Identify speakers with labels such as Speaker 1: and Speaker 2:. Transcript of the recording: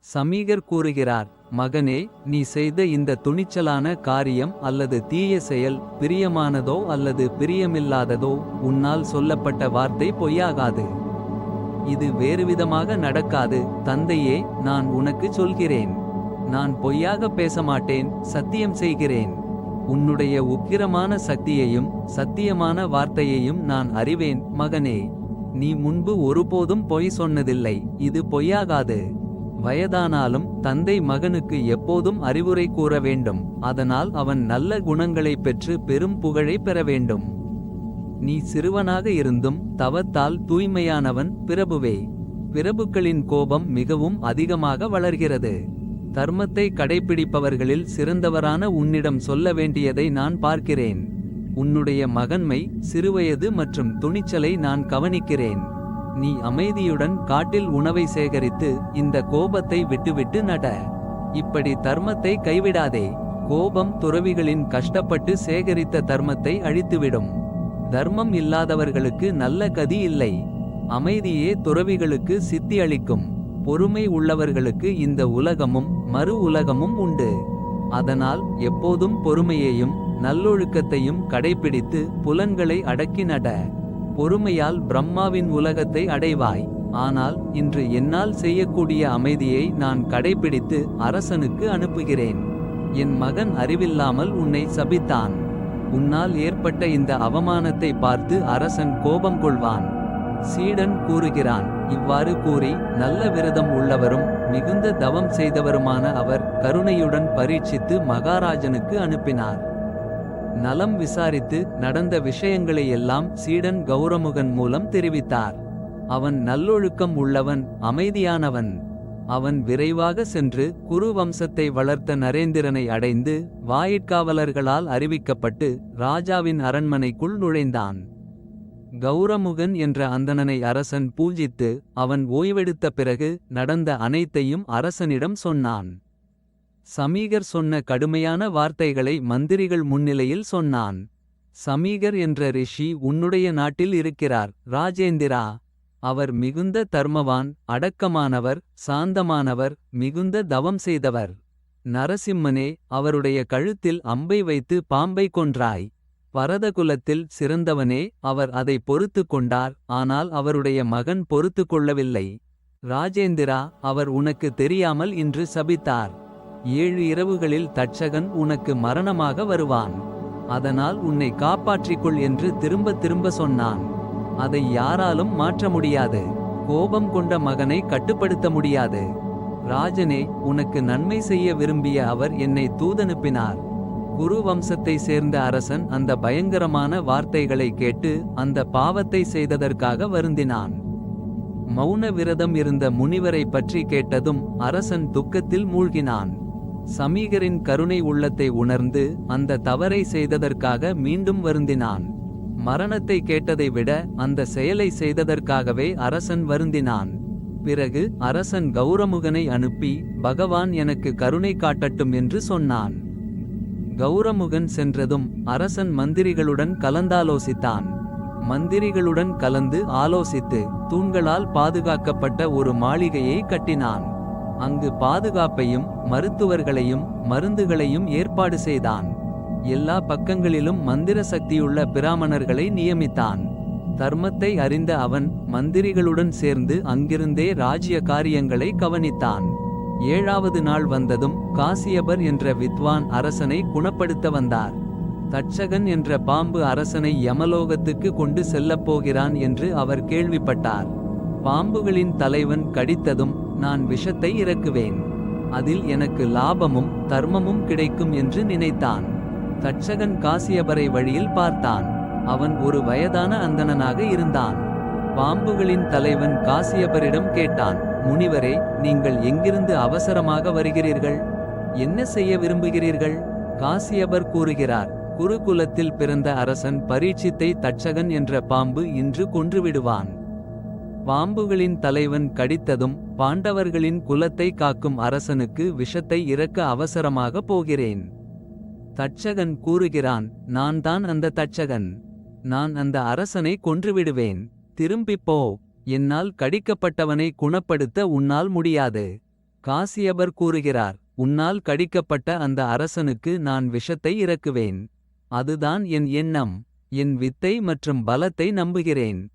Speaker 1: சமீகர் கூறுகிறார், மகனே, நீ செய்த இந்த துணிச்சலான காரியம் அல்லது தீய செயல் பிரியமானதோ அல்லது பிரியமில்லாததோ, உன்னால் சொல்லப்பட்ட வார்த்தை பொய்யாகாது. இது வேறுவிதமாக நடக்காது. தந்தையே, நான் உனக்கு சொல்கிறேன். நான் பொய்யாக பேசமாட்டேன், சத்தியம் செய்கிறேன். உன்னுடைய உக்கிரமான சக்தியையும் சத்தியமான வார்த்தையையும் நான் அறிவேன். மகனே, நீ முன்பு ஒருபோதும் பொய் சொன்னதில்லை, இது பொய்யாகாது. வயதானாலும் தந்தை மகனுக்கு எப்போதும் அறிவுரை கூற வேண்டும், அதனால் அவன் நல்ல குணங்களைப் பெற்று பெரும் புகழை பெற வேண்டும். நீ சிறுவனாக இருந்தும் தவத்தால் தூய்மையானவன். பிரபுவே, பிரபுக்களின் கோபம் மிகவும் அதிகமாக வளர்கிறது. தர்மத்தை கடைப்பிடிப்பவர்களில் சிறந்தவரான உன்னிடம் சொல்ல வேண்டியதை நான் பார்க்கிறேன். உன்னுடைய மகன்மை, சிறுவயது மற்றும் துணிச்சலை நான் கவனிக்கிறேன். நீ அமைதியுடன் காட்டில் உணவை சேகரித்து இந்த கோபத்தை விட்டுவிட்டு நட. இப்படி தர்மத்தை கைவிடாதே. கோபம் துறவிகளின் கஷ்டப்பட்டு சேகரித்த தர்மத்தை அழித்துவிடும். தர்மம் இல்லாதவர்களுக்கு நல்ல கதி இல்லை. அமைதியே துறவிகளுக்கு சித்தி அளிக்கும். பொறுமை உள்ளவர்களுக்கு இந்த உலகமும் மறு உலகமும் உண்டு. அதனால் எப்போதும் பொறுமையையும் நல்லொழுக்கத்தையும் கடைப்பிடித்து புலன்களை அடக்கி நட. பொறுமையால் பிரம்மாவின் உலகத்தை அடைவாய். ஆனால் இன்று என்னால் செய்யக்கூடிய அமைதியை நான் கடைப்பிடித்து அரசனுக்கு அனுப்புகிறேன். என் மகன் அறிவில்லாமல் உன்னை சபித்தான். உன்னால் ஏற்பட்ட இந்த அவமானத்தை பார்த்து அரசன் கோபம் கொள்வான். சீடன் கூறுகிறான், இவ்வாறு கூறி நல்ல விரதம் உள்ளவரும் மிகுந்த தவம் செய்தவருமான அவர் கருணையுடன் பரீட்சித்து மகாராஜனுக்கு அனுப்பினார். நலம் விசாரித்து நடந்த விஷயங்களையெல்லாம் சீடன் கௌரமுகன் மூலம் தெரிவித்தார். அவன் நல்லொழுக்கம் உள்ளவன், அமைதியானவன். அவன் விரைவாக சென்று குரு வம்சத்தை வளர்த்த நரேந்திரனை அடைந்து வாயிற்காவலர்களால் அறிவிக்கப்பட்டு ராஜாவின் அரண்மனைக்குள் நுழைந்தான். கௌரமுகன் என்ற அந்தணனை அரசன் பூஜித்து அவன் ஓய்வெடுத்த பிறகு நடந்த அனைத்தையும் அரசனிடம் சொன்னான். சமீகர் சொன்ன கடுமையான வார்த்தைகளை மந்திரிகள் முன்னிலையில் சொன்னான். சமீகர் என்ற ரிஷி உன்னுடைய நாட்டில் இருக்கிறார், ராஜேந்திரா. அவர் மிகுந்த தர்மவான், அடக்கமானவர், சாந்தமானவர், மிகுந்த தவம் செய்தவர். நரசிம்மனே, அவருடைய கழுத்தில் அம்பை வைத்து பாம்பை கொன்றாய். பரதகுலத்தில் சிறந்தவனே, அவர் அதை பொறுத்து கொண்டார். ஆனால் அவருடைய மகன் பொறுத்து கொள்ளவில்லை. ராஜேந்திரா, அவர் உனக்கு தெரியாமல் இன்று சபித்தார். 7 இரவுகளில் தட்சகன் உனக்கு மரணமாக வருவான். அதனால் உன்னை காப்பாற்றிக்கொள் என்று திரும்ப திரும்ப சொன்னான். அதை யாராலும் மாற்ற முடியாது. கோபம் கொண்ட மகனை கட்டுப்படுத்த முடியாது. ராஜனே, உனக்கு நன்மை செய்ய விரும்பிய அவர் என்னை தூதனுப்பினார். குரு வம்சத்தை சேர்ந்த அரசன் அந்த பயங்கரமான வார்த்தைகளை கேட்டு அந்த பாவத்தை செய்ததற்காக வருந்தினான். மௌன விரதம் இருந்த முனிவரை பற்றி கேட்டதும் அரசன் துக்கத்தில் மூழ்கினான். சமீகரின் கருணை உள்ளத்தை உணர்ந்து அந்த தவறை செய்ததற்காக மீண்டும் வருந்தினான். மரணத்தை கேட்டதை விட அந்த செயலை செய்ததற்காகவே அரசன் வருந்தினான். பிறகு அரசன் கௌரமுகனை அனுப்பி பகவான் எனக்கு கருணை காட்டட்டும் என்று சொன்னான். கௌரமுகன் சென்றதும் அரசன் மந்திரிகளுடன் கலந்தாலோசித்தான். மந்திரிகளுடன் கலந்து ஆலோசித்து தூண்களால் பாதுகாக்கப்பட்ட ஒரு மாளிகையை கட்டினான். அங்கு பாதுகாப்பையும் மருத்துவர்களையும் மருந்துகளையும் ஏற்பாடு செய்தான். எல்லா பக்கங்களிலும் மந்திர சக்தியுள்ள பிராமணர்களை நியமித்தான். தர்மத்தை அறிந்த அவன் மந்திரிகளுடன் சேர்ந்து அங்கிருந்தே ராஜ்ய காரியங்களை கவனித்தான். 7வது நாள் வந்ததும் காசியபர் என்ற வித்வான் அரசனை குணப்படுத்த வந்தார். தட்சகன் என்ற பாம்பு அரசனை யமலோகத்துக்கு கொண்டு செல்லப்போகிறான் என்று அவர் கேள்விப்பட்டார். பாம்புகளின் தலைவன் கடித்ததும் நான் விஷத்தை இறக்குவேன். அதில் எனக்கு லாபமும் தர்மமும் கிடைக்கும் என்று நினைத்தான். தட்சகன் காசியபரை வழியில் பார்த்தான். அவன் ஒரு வயதான அந்தணனாக இருந்தான். பாம்புகளின் தலைவன் காசியபரிடம் கேட்டான், முனிவரே, நீங்கள் எங்கிருந்து அவசரமாக வருகிறீர்கள்? என்ன செய்ய விரும்புகிறீர்கள்? காசியபர் கூறுகிறார், குருகுலத்தில் பிறந்த அரசன் பரீட்சித்தை தட்சகன் என்ற பாம்பு இன்று கொன்றுவிடுவான். பாம்புகளின் தலைவன் கடித்ததும் பாண்டவர்களின் குலத்தை காக்கும் அரசனுக்கு விஷத்தை இறக்க அவசரமாக போகிறேன். தட்சகன் கூறுகிறான், நான் தான் அந்த தட்சகன். நான் அந்த அரசனை கொன்றுவிடுவேன். திரும்பிப்போ. என்னால் கடிக்கப்பட்டவனை குணப்படுத்த உன்னால் முடியாது. காசியபர் கூறுகிறார். உன்னால் கடிக்கப்பட்ட அந்த அரசனுக்கு நான் விஷத்தை இறக்குவேன். அதுதான் என் எண்ணம். என் வித்தை மற்றும் பலத்தை நம்புகிறேன்.